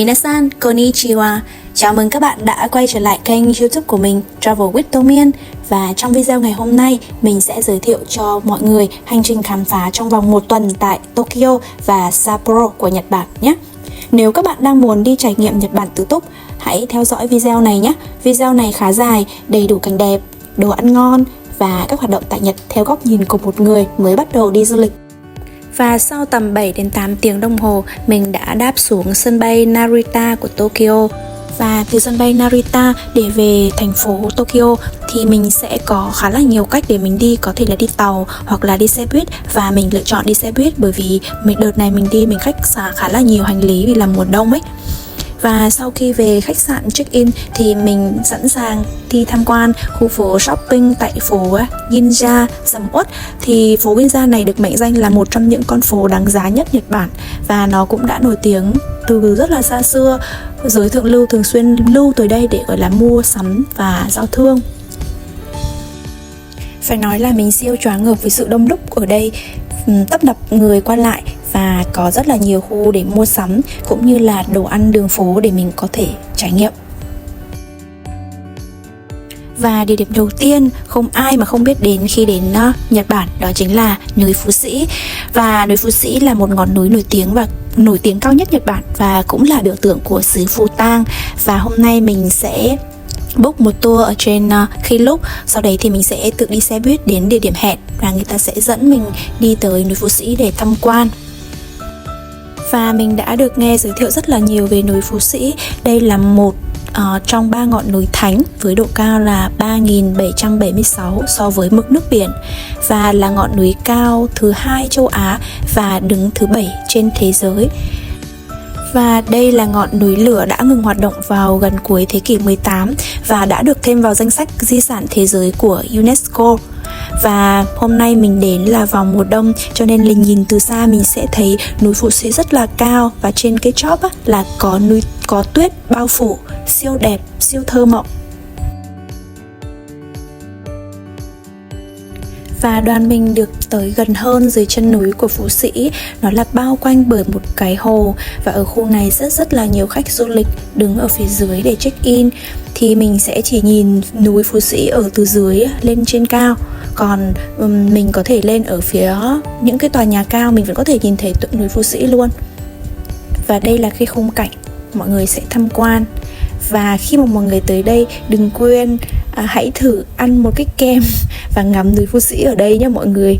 Minasan, konnichiwa. Chào mừng các bạn đã quay trở lại kênh YouTube của mình Travel with Tomian. Và trong video ngày hôm nay, mình sẽ giới thiệu cho mọi người hành trình khám phá trong vòng 1 tuần tại Tokyo và Sapporo của Nhật Bản nhé. Nếu các bạn đang muốn đi trải nghiệm Nhật Bản tự túc, hãy theo dõi video này nhé. Video này khá dài, đầy đủ cảnh đẹp, đồ ăn ngon và các hoạt động tại Nhật theo góc nhìn của một người mới bắt đầu đi du lịch. Và sau tầm 7 đến 8 tiếng đồng hồ, mình đã đáp xuống sân bay Narita của Tokyo. Và từ sân bay Narita để về thành phố Tokyo thì mình sẽ có khá là nhiều cách để mình đi. Có thể là đi tàu hoặc là đi xe buýt. Và mình lựa chọn đi xe buýt bởi vì đợt này mình đi mình khá là nhiều hành lý vì là mùa đông ấy. Và sau khi về khách sạn check-in thì mình sẵn sàng đi tham quan khu phố shopping tại phố Ginza sầm uất. Thì phố Ginza này được mệnh danh là một trong những con phố đáng giá nhất Nhật Bản. Và nó cũng đã nổi tiếng từ rất là xa xưa. Giới thượng lưu thường xuyên lưu tới đây để gọi là mua sắm và giao thương. Phải nói là mình siêu choáng ngợp với sự đông đúc ở đây, tấp nập người qua lại và có rất là nhiều khu để mua sắm cũng như là đồ ăn đường phố để mình có thể trải nghiệm. Và địa điểm đầu tiên không ai mà không biết đến khi đến Nhật Bản, đó chính là núi Phú Sĩ. Và núi Phú Sĩ là một ngọn núi nổi tiếng cao nhất Nhật Bản và cũng là biểu tượng của xứ Phù Tang. Và hôm nay mình sẽ book một tour ở trên Klook. Sau đấy thì mình sẽ tự đi xe buýt đến địa điểm hẹn và người ta sẽ dẫn mình đi tới núi Phú Sĩ để tham quan. Và mình đã được nghe giới thiệu rất là nhiều về núi Phú Sĩ. Đây là một trong 3 ngọn núi thánh với độ cao là 3.776 so với mực nước biển, và là ngọn núi cao thứ 2 châu Á và đứng thứ 7 trên thế giới. Và đây là ngọn núi lửa đã ngừng hoạt động vào gần cuối thế kỷ 18 và đã được thêm vào danh sách di sản thế giới của UNESCO. Và hôm nay mình đến là vào mùa đông, cho nên nhìn từ xa mình sẽ thấy núi Phú Sĩ rất là cao. Và trên cái chóp là có tuyết bao phủ, siêu đẹp, siêu thơ mộng. Và đoàn mình được tới gần hơn dưới chân núi của Phú Sĩ. Nó là bao quanh bởi một cái hồ. Và ở khu này rất là nhiều khách du lịch đứng ở phía dưới để check-in. Thì mình sẽ chỉ nhìn núi Phú Sĩ ở từ dưới lên trên cao. Còn mình có thể lên ở phía những cái tòa nhà cao, mình vẫn có thể nhìn thấy núi Phú Sĩ luôn. Và đây là cái khung cảnh mọi người sẽ tham quan. Và khi mà mọi người tới đây, đừng quên hãy thử ăn một cái kem và ngắm núi Phú Sĩ ở đây nhé mọi người.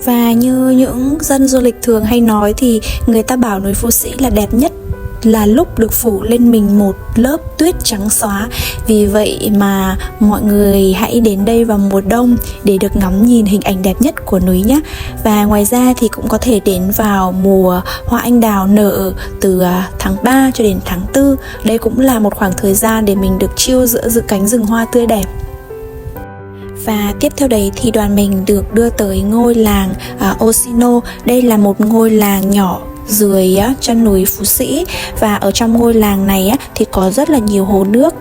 Và như những dân du lịch thường hay nói thì người ta bảo núi Phú Sĩ là đẹp nhất là lúc được phủ lên mình một lớp tuyết trắng xóa. Vì vậy mà mọi người hãy đến đây vào mùa đông để được ngắm nhìn hình ảnh đẹp nhất của núi nhé. Và ngoài ra thì cũng có thể đến vào mùa hoa anh đào nở từ tháng 3 cho đến tháng 4. Đây cũng là một khoảng thời gian để mình được chill giữa cánh rừng hoa tươi đẹp. Và tiếp theo đấy thì đoàn mình được đưa tới ngôi làng Oshino. Đây là một ngôi làng nhỏ dưới chân núi Phú Sĩ. Và ở trong ngôi làng này thì có rất là nhiều hồ nước,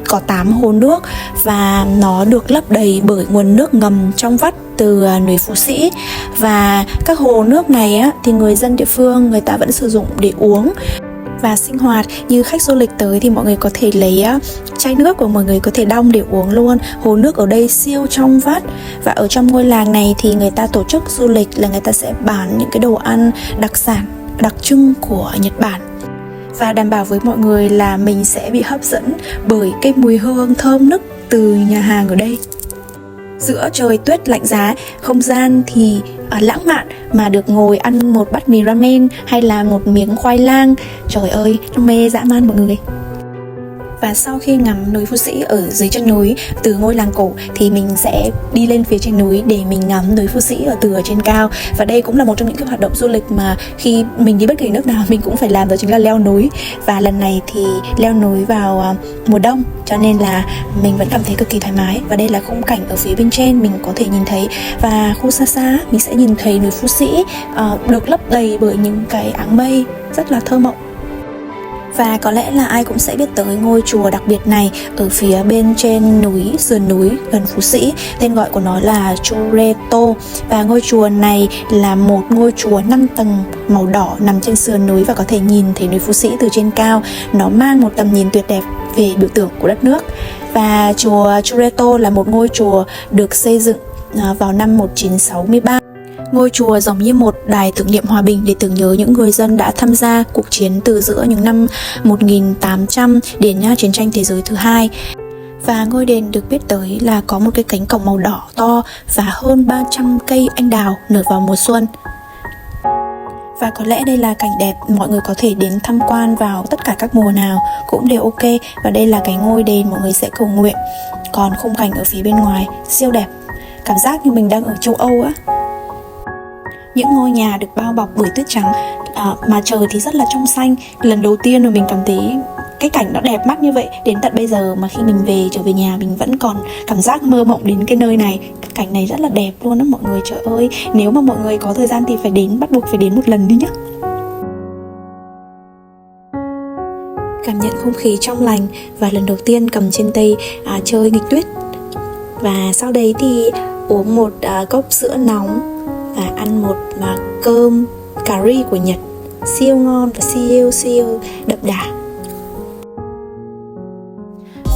có 8 hồ nước. Và nó được lấp đầy bởi nguồn nước ngầm trong vắt từ núi Phú Sĩ. Và các hồ nước này thì người dân địa phương người ta vẫn sử dụng để uống và sinh hoạt. Như khách du lịch tới thì mọi người có thể lấy chai nước của mọi người có thể đong để uống luôn. Hồ nước ở đây siêu trong vắt. Và ở trong ngôi làng này thì người ta tổ chức du lịch là người ta sẽ bán những cái đồ ăn đặc sản đặc trưng của Nhật Bản. Và đảm bảo với mọi người là mình sẽ bị hấp dẫn bởi cái mùi hương thơm nức từ nhà hàng ở đây. Giữa trời tuyết lạnh giá, không gian thì lãng mạn mà được ngồi ăn một bát mì ramen hay là một miếng khoai lang. Trời ơi, nó mê dã man mọi người. Và sau khi ngắm núi Phú Sĩ ở dưới chân núi từ ngôi làng cổ thì mình sẽ đi lên phía trên núi để mình ngắm núi Phú Sĩ từ ở trên cao. Và đây cũng là một trong những cái hoạt động du lịch mà khi mình đi bất kỳ nước nào mình cũng phải làm, đó chính là leo núi. Và lần này thì leo núi vào mùa đông cho nên là mình vẫn cảm thấy cực kỳ thoải mái. Và đây là khung cảnh ở phía bên trên mình có thể nhìn thấy. Và khu xa xa mình sẽ nhìn thấy núi Phú Sĩ được lấp đầy bởi những cái áng mây rất là thơ mộng. Và có lẽ là ai cũng sẽ biết tới ngôi chùa đặc biệt này ở phía bên trên núi, sườn núi gần Phú Sĩ. Tên gọi của nó là Chureto. Và ngôi chùa này là một ngôi chùa 5 tầng màu đỏ nằm trên sườn núi và có thể nhìn thấy núi Phú Sĩ từ trên cao. Nó mang một tầm nhìn tuyệt đẹp về biểu tượng của đất nước. Và chùa Chureto là một ngôi chùa được xây dựng vào năm 1963. Ngôi chùa giống như một đài tưởng niệm hòa bình để tưởng nhớ những người dân đã tham gia cuộc chiến từ giữa những năm 1800 đến chiến tranh thế giới thứ hai. Và ngôi đền được biết tới là có một cái cánh cổng màu đỏ to và hơn 300 cây anh đào nở vào mùa xuân. Và có lẽ đây là cảnh đẹp mọi người có thể đến tham quan vào tất cả các mùa nào cũng đều ok. Và đây là cái ngôi đền mọi người sẽ cầu nguyện. Còn khung cảnh ở phía bên ngoài siêu đẹp, cảm giác như mình đang ở châu Âu á. Những ngôi nhà được bao bọc bởi tuyết trắng, mà trời thì rất là trong xanh. Lần đầu tiên mà mình cảm thấy cái cảnh nó đẹp mắt như vậy. Đến tận bây giờ mà khi mình trở về nhà mình vẫn còn cảm giác mơ mộng đến cái nơi này. Cái cảnh này rất là đẹp luôn đó mọi người. Trời ơi, nếu mà mọi người có thời gian thì bắt buộc phải đến một lần đi nhé. Cảm nhận không khí trong lành và lần đầu tiên cầm trên tay chơi nghịch tuyết. Và sau đấy thì uống một cốc sữa nóng và ăn một cơm cà ri của Nhật siêu ngon và siêu đậm đà.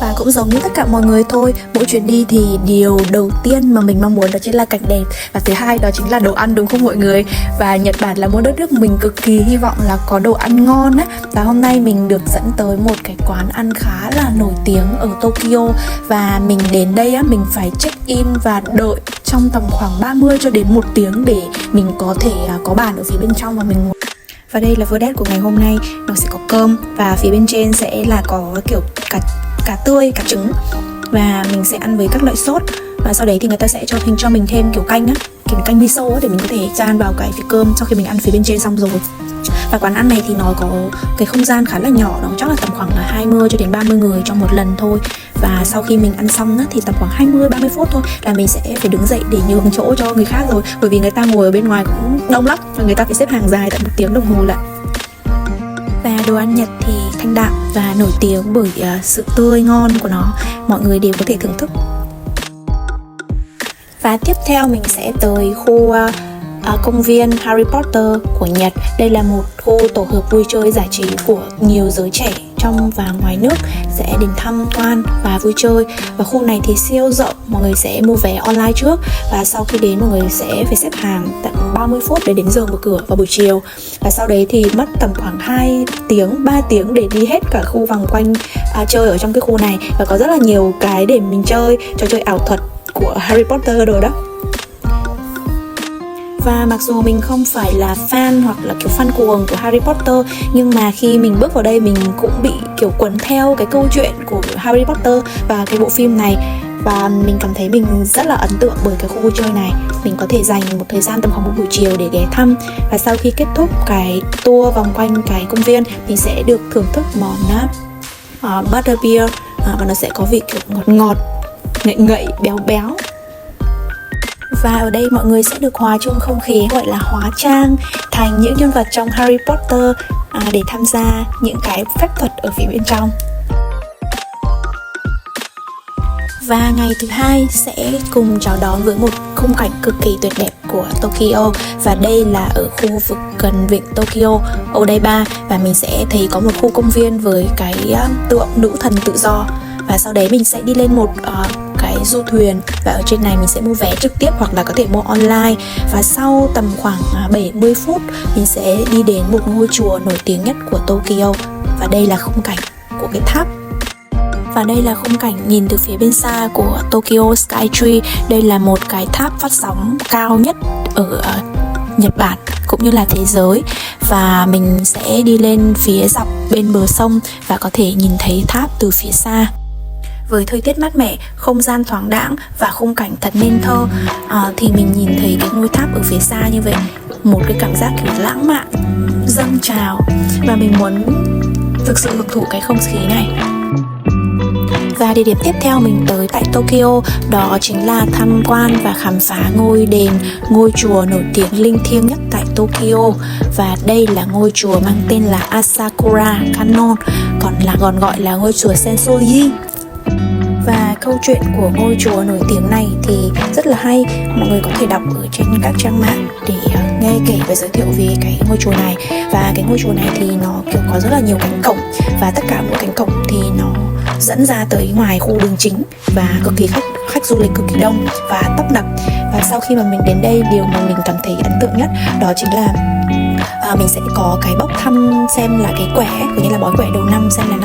Và cũng giống như tất cả mọi người thôi, mỗi chuyến đi thì điều đầu tiên mà mình mong muốn đó chính là cảnh đẹp, và thứ hai đó chính là đồ ăn, đúng không mọi người? Và Nhật Bản là một đất nước mình cực kỳ hy vọng là có đồ ăn ngon á. Và hôm nay mình được dẫn tới một cái quán ăn khá là nổi tiếng ở Tokyo. Và mình đến đây á, mình phải check in và đợi trong tầm khoảng 30 cho đến 1 tiếng để mình có thể có bàn ở phía bên trong và mình ngồi. Và đây là vedette của ngày hôm nay, nó sẽ có cơm và phía bên trên sẽ là có kiểu cá tươi, cá trứng. Và mình sẽ ăn với các loại sốt. Và sau đấy thì người ta sẽ cho mình thêm kiểu canh á, kiểu canh miso á, để mình có thể chan vào cái cơm sau khi mình ăn phía bên trên xong rồi. Và quán ăn này thì nó có cái không gian khá là nhỏ, nó chắc là tầm khoảng là 20 cho đến 30 người trong một lần thôi. Và sau khi mình ăn xong á, thì tầm khoảng 20-30 phút thôi là mình sẽ phải đứng dậy để nhường chỗ cho người khác rồi. Bởi vì người ta ngồi ở bên ngoài cũng đông lắm và người ta phải xếp hàng dài tận 1 tiếng đồng hồ lận. Và đồ ăn Nhật thì thanh đạm và nổi tiếng bởi sự tươi ngon của nó, mọi người đều có thể thưởng thức. Và tiếp theo mình sẽ tới khu công viên Harry Potter của Nhật. Đây là một khu tổ hợp vui chơi giải trí của nhiều giới trẻ trong và ngoài nước sẽ đến tham quan và vui chơi. Và khu này thì siêu rộng, mọi người sẽ mua vé online trước và sau khi đến mọi người sẽ phải xếp hàng tận 30 phút để đến giờ mở cửa vào buổi chiều. Và sau đấy thì mất tầm khoảng 2 tiếng, 3 tiếng để đi hết cả khu vòng quanh chơi ở trong cái khu này. Và có rất là nhiều cái để mình chơi, trò chơi ảo thuật của Harry Potter rồi đó. Và mặc dù mình không phải là fan hoặc là kiểu fan cuồng của Harry Potter, nhưng mà khi mình bước vào đây mình cũng bị kiểu cuốn theo cái câu chuyện của Harry Potter và cái bộ phim này. Và mình cảm thấy mình rất là ấn tượng bởi cái khu vui chơi này. Mình có thể dành một thời gian tầm khoảng 1 buổi chiều để ghé thăm. Và sau khi kết thúc cái tour vòng quanh cái công viên, mình sẽ được thưởng thức món butterbeer, và nó sẽ có vị kiểu ngọt ngọt, ngậy ngậy, béo béo. Và ở đây mọi người sẽ được hòa chung không khí gọi là hóa trang thành những nhân vật trong Harry Potter để tham gia những cái phép thuật ở phía bên trong. Và ngày thứ hai sẽ cùng chào đón với một khung cảnh cực kỳ tuyệt đẹp của Tokyo. Và đây là ở khu vực gần vịnh Tokyo, Odaiba. Và mình sẽ thấy có một khu công viên với cái tượng nữ thần tự do. Và sau đấy mình sẽ đi lên một cái du thuyền. Và ở trên này mình sẽ mua vé trực tiếp hoặc là có thể mua online. Và sau tầm khoảng 70 phút mình sẽ đi đến một ngôi chùa nổi tiếng nhất của Tokyo. Và đây là khung cảnh của cái tháp. Và đây là khung cảnh nhìn từ phía bên xa của Tokyo Skytree. Đây là một cái tháp phát sóng cao nhất ở Nhật Bản cũng như là thế giới. Và mình sẽ đi lên phía dọc bên bờ sông và có thể nhìn thấy tháp từ phía xa. Với thời tiết mát mẻ, không gian thoáng đãng và khung cảnh thật nên thơ, thì mình nhìn thấy cái ngôi tháp ở phía xa như vậy, một cái cảm giác kiểu lãng mạn, dâng trào. Và mình muốn thực sự hưởng thụ cái không khí này. Và địa điểm tiếp theo mình tới tại Tokyo đó chính là tham quan và khám phá ngôi đền, ngôi chùa nổi tiếng linh thiêng nhất tại Tokyo. Và đây là ngôi chùa mang tên là Asakura Kannon, còn gọi là ngôi chùa Sensoji. Và câu chuyện của ngôi chùa nổi tiếng này thì rất là hay, mọi người có thể đọc ở trên các trang mạng để nghe kể và giới thiệu về cái ngôi chùa này. Và cái ngôi chùa này thì nó kiểu có rất là nhiều cánh cổng, và tất cả mỗi cánh cổng thì nó dẫn ra tới ngoài khu đường chính, và cực kỳ khách du lịch cực kỳ đông và tấp nập. Và sau khi mà mình đến đây, điều mà mình cảm thấy ấn tượng nhất đó chính là mình sẽ có cái bốc thăm xem là cái quẻ, cũng như là bói quẻ đầu năm, xem là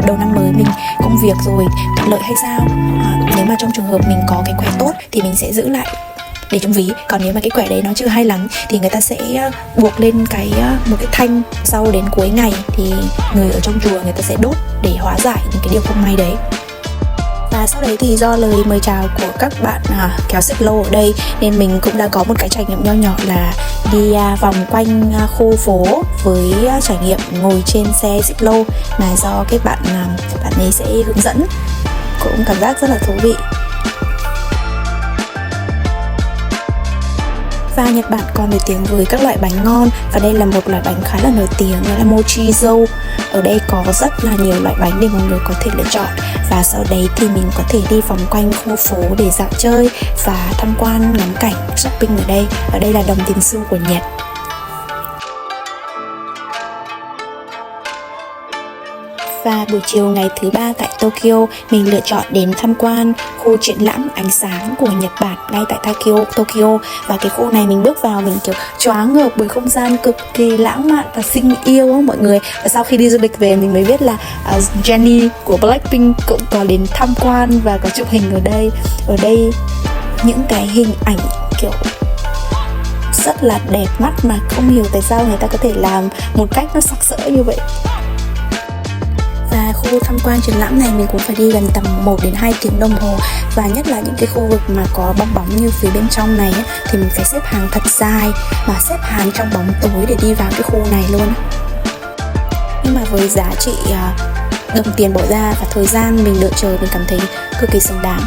đầu năm mới mình công việc rồi thuận lợi hay sao. Nếu mà trong trường hợp mình có cái quẻ tốt thì mình sẽ giữ lại để trong ví, còn nếu mà cái quẻ đấy nó chưa hay lắm thì người ta sẽ buộc lên một cái thanh, sau đến cuối ngày thì người ở trong chùa người ta sẽ đốt để hóa giải những cái điều không may đấy. Và sau đấy thì do lời mời chào của các bạn kéo xích lô ở đây nên mình cũng đã có một cái trải nghiệm nho nhỏ là đi vòng quanh khu phố với trải nghiệm ngồi trên xe xích lô mà do các bạn ấy sẽ hướng dẫn, cũng cảm giác rất là thú vị. Và Nhật Bản còn nổi tiếng với các loại bánh ngon, và đây là một loại bánh khá là nổi tiếng, đó là mochi dâu. Ở đây có rất là nhiều loại bánh để mọi người có thể lựa chọn. Và sau đấy thì mình có thể đi vòng quanh khu phố để dạo chơi và tham quan ngắm cảnh, shopping ở đây. Ở đây là đồng tiền xu của Nhật. Và buổi chiều ngày thứ 3 tại Tokyo, mình lựa chọn đến tham quan khu triển lãm ánh sáng của Nhật Bản ngay tại Tokyo. Và cái khu này mình bước vào mình kiểu choáng ngợp bởi không gian cực kỳ lãng mạn và xinh yêu á mọi người. Và sau khi đi du lịch về mình mới biết là Jennie của Blackpink cũng có đến tham quan và có chụp hình ở đây. Ở đây những cái hình ảnh kiểu rất là đẹp mắt mà không hiểu tại sao người ta có thể làm một cách nó sặc sỡ như vậy. Và khu tham quan triển lãm này mình cũng phải đi gần tầm 1 đến 2 tiếng đồng hồ. Và nhất là những cái khu vực mà có bong bóng như phía bên trong này thì mình phải xếp hàng thật dài, và xếp hàng trong bóng tối để đi vào cái khu này luôn. Nhưng mà với giá trị đồng tiền bỏ ra và thời gian mình đợi chờ, mình cảm thấy cực kỳ xứng đáng.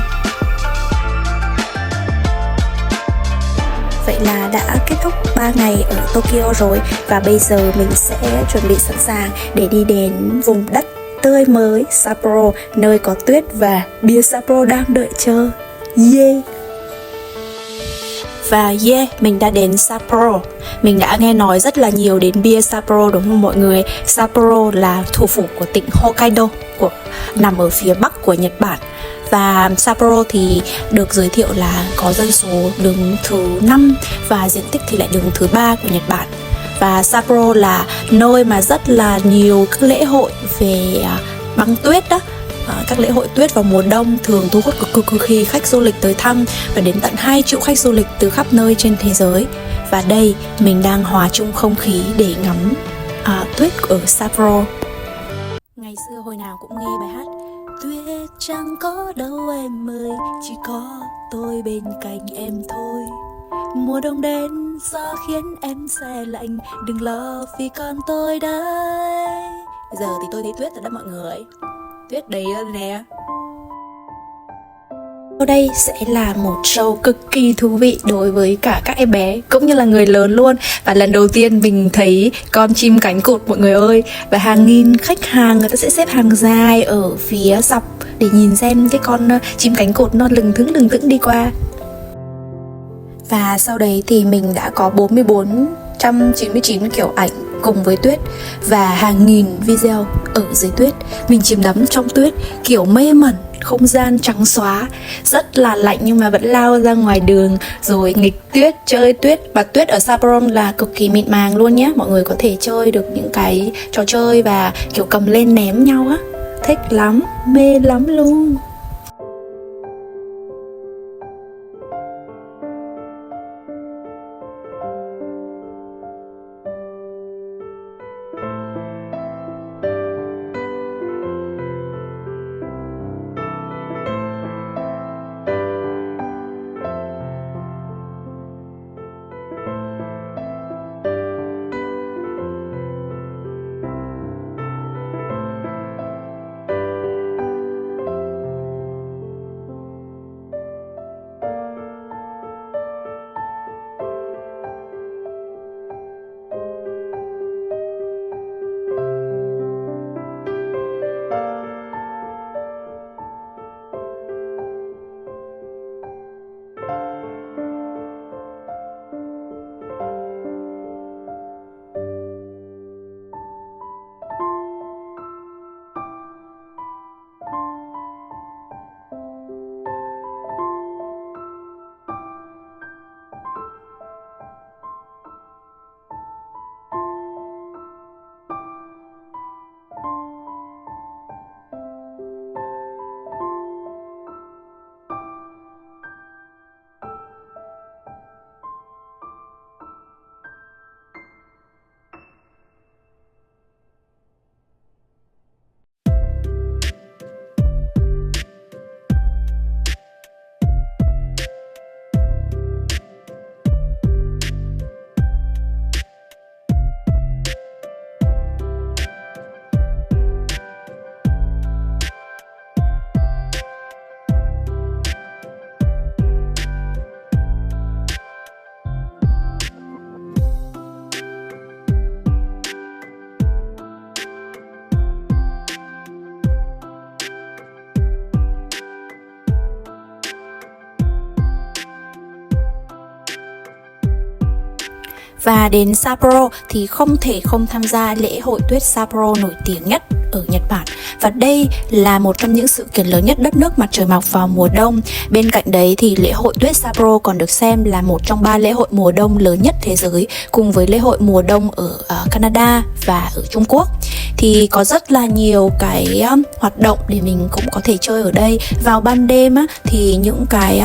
Vậy là đã kết thúc 3 ngày ở Tokyo rồi, và bây giờ mình sẽ chuẩn bị sẵn sàng để đi đến vùng đất tươi mới Sapporo, nơi có tuyết và bia Sapporo đang đợi chờ. Yeah! Và mình đã đến Sapporo. Mình đã nghe nói rất là nhiều đến bia Sapporo đúng không mọi người? Sapporo là thủ phủ của tỉnh Hokkaido, nằm ở phía bắc của Nhật Bản. Và Sapporo thì được giới thiệu là có dân số đứng thứ 5 và diện tích thì lại đứng thứ 3 của Nhật Bản. Và Sapporo là nơi mà rất là nhiều các lễ hội về băng tuyết đó. Các lễ hội tuyết vào mùa đông thường thu hút cực kỳ khách du lịch tới thăm, và đến tận 2 triệu khách du lịch từ khắp nơi trên thế giới. Và đây mình đang hòa chung không khí để ngắm tuyết ở Sapporo. Ngày xưa hồi nào cũng nghe bài hát tuyết chẳng có đâu em ơi, chỉ có tôi bên cạnh em thôi. Mùa đông đến gió khiến em se lạnh, đừng lo vì con tôi đây. Giờ thì tôi thấy tuyết rồi đó mọi người, tuyết đầy lên nè. Sau đây sẽ là một show cực kỳ thú vị đối với cả các em bé cũng như là người lớn luôn. Và lần đầu tiên mình thấy con chim cánh cụt mọi người ơi. Và hàng nghìn khách hàng người ta sẽ xếp hàng dài ở phía dọc để nhìn xem cái con chim cánh cụt nó lừng thững đi qua. Và sau đấy thì mình đã có 499 kiểu ảnh cùng với tuyết và hàng nghìn video ở dưới tuyết. Mình chìm đắm trong tuyết kiểu mê mẩn, không gian trắng xóa, rất là lạnh nhưng mà vẫn lao ra ngoài đường rồi nghịch tuyết, chơi tuyết. Và tuyết ở Sapporo là cực kỳ mịn màng luôn nhé. Mọi người có thể chơi được những cái trò chơi và kiểu cầm lên ném nhau á. Thích lắm, mê lắm luôn. Và đến Sapporo thì không thể không tham gia lễ hội tuyết Sapporo nổi tiếng nhất ở Nhật Bản. Và đây là một trong những sự kiện lớn nhất đất nước mặt trời mọc vào mùa đông. Bên cạnh đấy thì lễ hội tuyết Sapporo còn được xem là một trong 3 lễ hội mùa đông lớn nhất thế giới, cùng với lễ hội mùa đông ở Canada và ở Trung Quốc. Thì có rất là nhiều cái hoạt động để mình cũng có thể chơi ở đây. Vào ban đêm thì những cái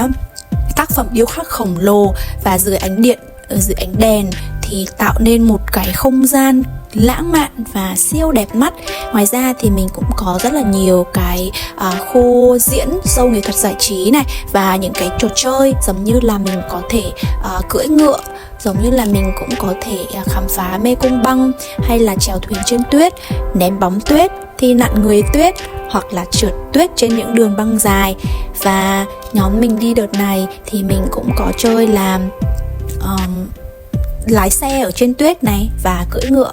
tác phẩm điêu khắc khổng lồ và dưới ánh điện, dưới ánh đèn thì tạo nên một cái không gian lãng mạn và siêu đẹp mắt. Ngoài ra thì mình cũng có rất là nhiều cái khu diễn show nghệ thuật giải trí này, và những cái trò chơi giống như là mình có thể cưỡi ngựa, giống như là mình cũng có thể khám phá mê cung băng, hay là chèo thuyền trên tuyết, ném bóng tuyết, thi nặn người tuyết, hoặc là trượt tuyết trên những đường băng dài. Và nhóm mình đi đợt này thì mình cũng có chơi là lái xe ở trên tuyết này và cưỡi ngựa.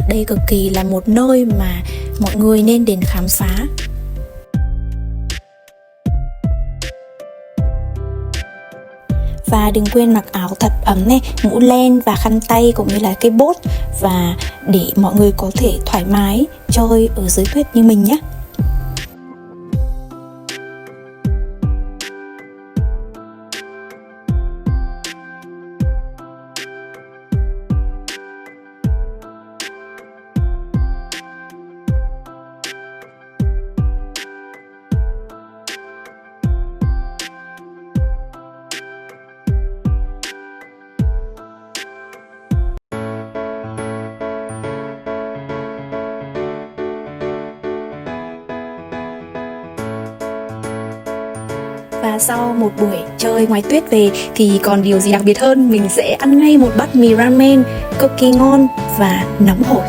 Đây cực kỳ là một nơi mà mọi người nên đến khám phá. Và đừng quên mặc áo thật ấm này, mũ len và khăn tay, cũng như là cái bốt, và để mọi người có thể thoải mái chơi ở dưới tuyết như mình nhé. Và sau một buổi chơi ngoài tuyết về thì còn điều gì đặc biệt hơn, mình sẽ ăn ngay một bát mì ramen cực kỳ ngon và nóng hổi.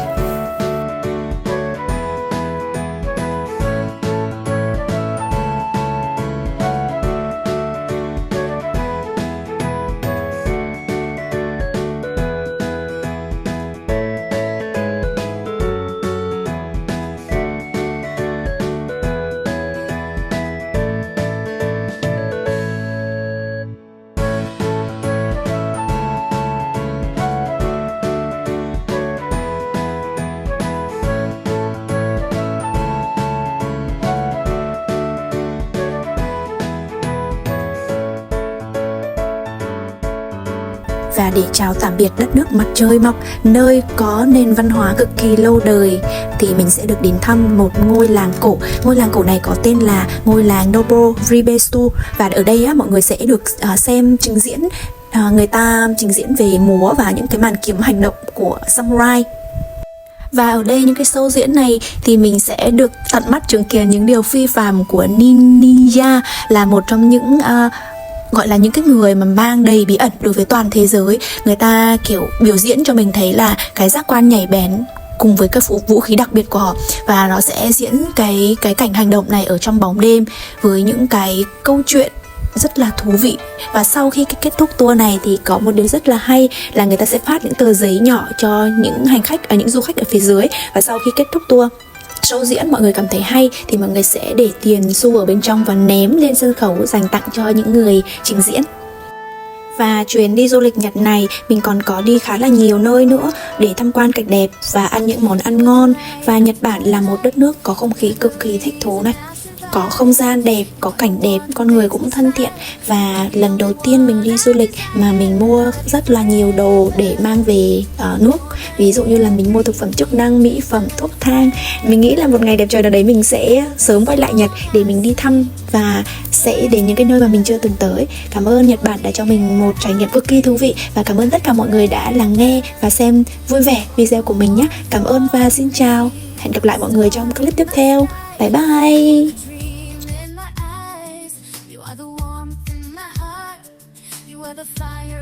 Và để chào tạm biệt đất nước mặt trời mọc, nơi có nền văn hóa cực kỳ lâu đời, thì mình sẽ được đến thăm một ngôi làng cổ. Ngôi làng cổ này có tên là ngôi làng Nobo Ribesu. Và ở đây mọi người sẽ được xem trình diễn, người ta trình diễn về múa và những cái màn kiếm hành động của samurai. Và ở đây những cái show diễn này thì mình sẽ được tận mắt chứng kiến những điều phi phàm của ninja, là một trong những gọi là những cái người mà mang đầy bí ẩn đối với toàn thế giới. Người ta kiểu biểu diễn cho mình thấy là cái giác quan nhạy bén cùng với các vũ khí đặc biệt của họ, và nó sẽ diễn cái cảnh hành động này ở trong bóng đêm với những cái câu chuyện rất là thú vị. Và sau khi kết thúc tour này thì có một điều rất là hay là người ta sẽ phát những tờ giấy nhỏ cho những hành khách, những du khách ở phía dưới. Và sau khi kết thúc tour show diễn, mọi người cảm thấy hay thì mọi người sẽ để tiền xu ở bên trong và ném lên sân khấu dành tặng cho những người trình diễn. Và chuyến đi du lịch Nhật này mình còn có đi khá là nhiều nơi nữa để tham quan cảnh đẹp và ăn những món ăn ngon. Và Nhật Bản là một đất nước có không khí cực kỳ thích thú này, có không gian đẹp, có cảnh đẹp, con người cũng thân thiện. Và lần đầu tiên mình đi du lịch mà mình mua rất là nhiều đồ để mang về nước. Ví dụ như là mình mua thực phẩm chức năng, mỹ phẩm, thuốc thang. Mình nghĩ là một ngày đẹp trời nào đấy mình sẽ sớm quay lại Nhật để mình đi thăm và sẽ đến những cái nơi mà mình chưa từng tới. Cảm ơn Nhật Bản đã cho mình một trải nghiệm cực kỳ thú vị. Và cảm ơn tất cả mọi người đã lắng nghe và xem vui vẻ video của mình nhé. Cảm ơn và xin chào. Hẹn gặp lại mọi người trong clip tiếp theo. Bye bye. The fire